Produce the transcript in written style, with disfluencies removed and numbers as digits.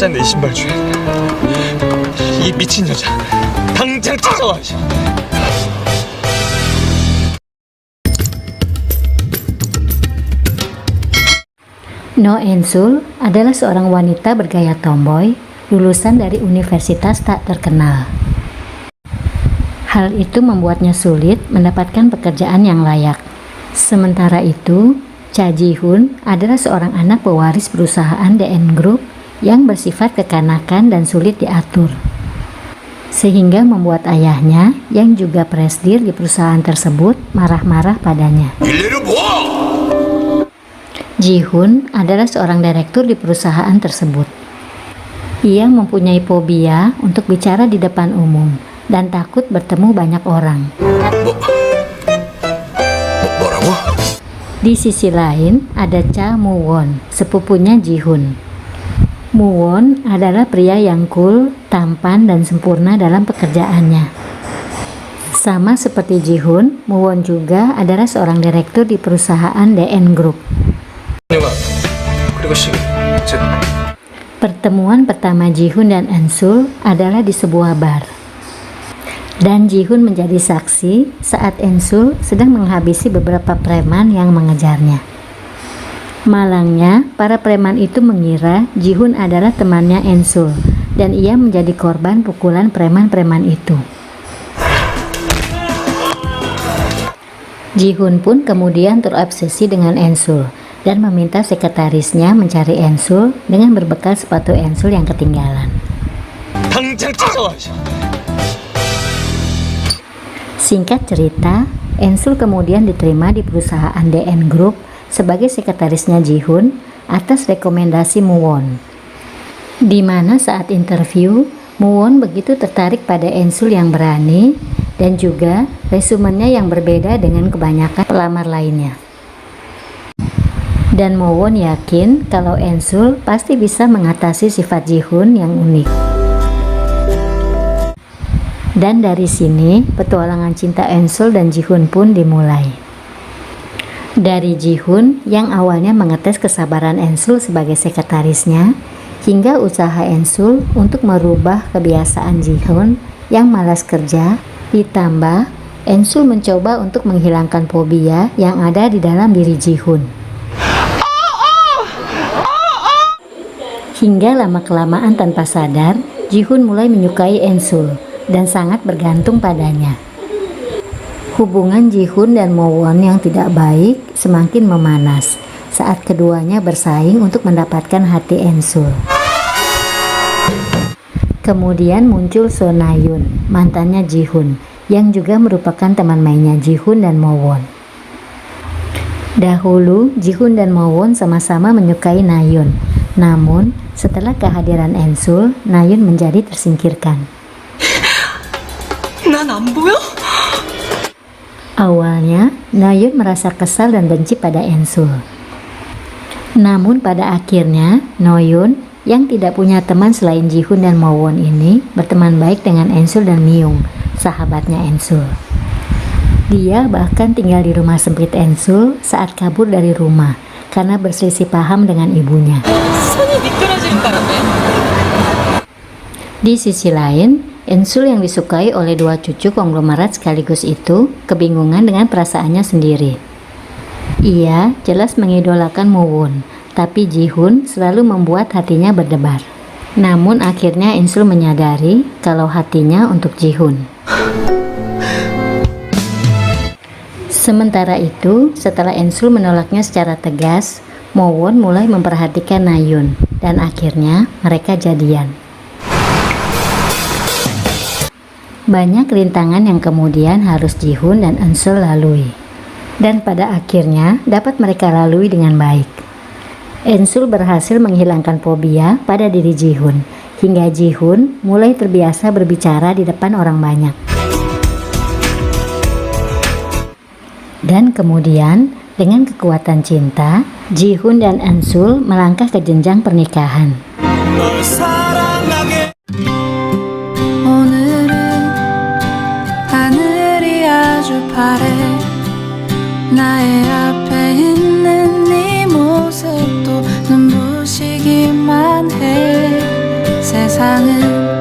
찾았네, 이 신발 중에. 이 미친 여자 당장 찾아와야지. No Ensul adalah seorang wanita bergaya tomboy, lulusan dari universitas tak terkenal. Hal itu membuatnya sulit mendapatkan pekerjaan yang layak. Sementara itu, Cha Ji-hoon adalah seorang anak pewaris perusahaan DN Group yang bersifat kekanakan dan sulit diatur, sehingga membuat ayahnya yang juga presidir di perusahaan tersebut marah-marah padanya. Ji-hoon adalah seorang direktur di perusahaan tersebut. Ia mempunyai fobia untuk bicara di depan umum dan takut bertemu banyak orang. Di sisi lain, ada Cha Moo-won, sepupunya Ji-hoon. Moo-won adalah pria yang cool, tampan, dan sempurna dalam pekerjaannya. Sama seperti Ji-hoon, Moo-won juga adalah seorang direktur di perusahaan DN Group. Pertemuan pertama Ji-hoon dan Ensul adalah di sebuah bar. Dan Ji-hoon menjadi saksi saat Ensul sedang menghabisi beberapa preman yang mengejarnya. Malangnya, para preman itu mengira Ji-hoon adalah temannya Ensul, dan ia menjadi korban pukulan preman-preman itu. Ji-hoon pun kemudian terobsesi dengan Ensul dan meminta sekretarisnya mencari Ensul dengan berbekal sepatu Ensul yang ketinggalan. Singkat cerita, Ensul kemudian diterima di perusahaan DN Group sebagai sekretarisnya Ji-hoon atas rekomendasi Moo-won. Di mana saat interview, Moo-won begitu tertarik pada Ensul yang berani dan juga resumenya yang berbeda dengan kebanyakan pelamar lainnya. Dan Moo-won yakin kalau Ensul pasti bisa mengatasi sifat Ji-hoon yang unik. Dan dari sini, petualangan cinta Ensul dan Ji-hoon pun dimulai. Dari Ji-hoon yang awalnya mengetes kesabaran Ensul sebagai sekretarisnya, hingga usaha Ensul untuk merubah kebiasaan Ji-hoon yang malas kerja, ditambah Ensul mencoba untuk menghilangkan fobia yang ada di dalam diri Ji-hoon. Hingga lama-kelamaan tanpa sadar, Ji-hoon mulai menyukai Ensul dan sangat bergantung padanya. Hubungan Ji-hoon dan Moo-won yang tidak baik semakin memanas saat keduanya bersaing untuk mendapatkan hati Ensul. Kemudian muncul So Na-yoon, mantannya Ji-hoon, yang juga merupakan teman mainnya Ji-hoon dan Moo-won. Dahulu, Ji-hoon dan Moo-won sama-sama menyukai Na-yoon. Namun, setelah kehadiran Ensul, Na-yoon menjadi tersingkirkan. Awalnya, Na-yoon merasa kesal dan benci pada Ensul. Namun pada akhirnya, No-yoon yang tidak punya teman selain Ji-hoon dan Moo-won ini berteman baik dengan Ensul dan Myung, sahabatnya Ensul. Dia bahkan tinggal di rumah sempit Ensul saat kabur dari rumah karena berselisih paham dengan ibunya. Di sisi lain, Ensul yang disukai oleh dua cucu konglomerat sekaligus itu kebingungan dengan perasaannya sendiri. Ia jelas mengidolakan Moo-won, tapi Ji-hoon selalu membuat hatinya berdebar. Namun akhirnya Ensul menyadari kalau hatinya untuk Ji-hoon. Sementara itu, setelah Ensul menolaknya secara tegas, Moo-won mulai memperhatikan Na-yoon dan akhirnya mereka jadian. Banyak rintangan yang kemudian harus Ji-hoon dan Ensul lalui, dan pada akhirnya dapat mereka lalui dengan baik. Ensul berhasil menghilangkan fobia pada diri Ji-hoon, hingga Ji-hoon mulai terbiasa berbicara di depan orang banyak. Dan kemudian, dengan kekuatan cinta, Ji-hoon dan Ensul melangkah ke jenjang pernikahan. kangen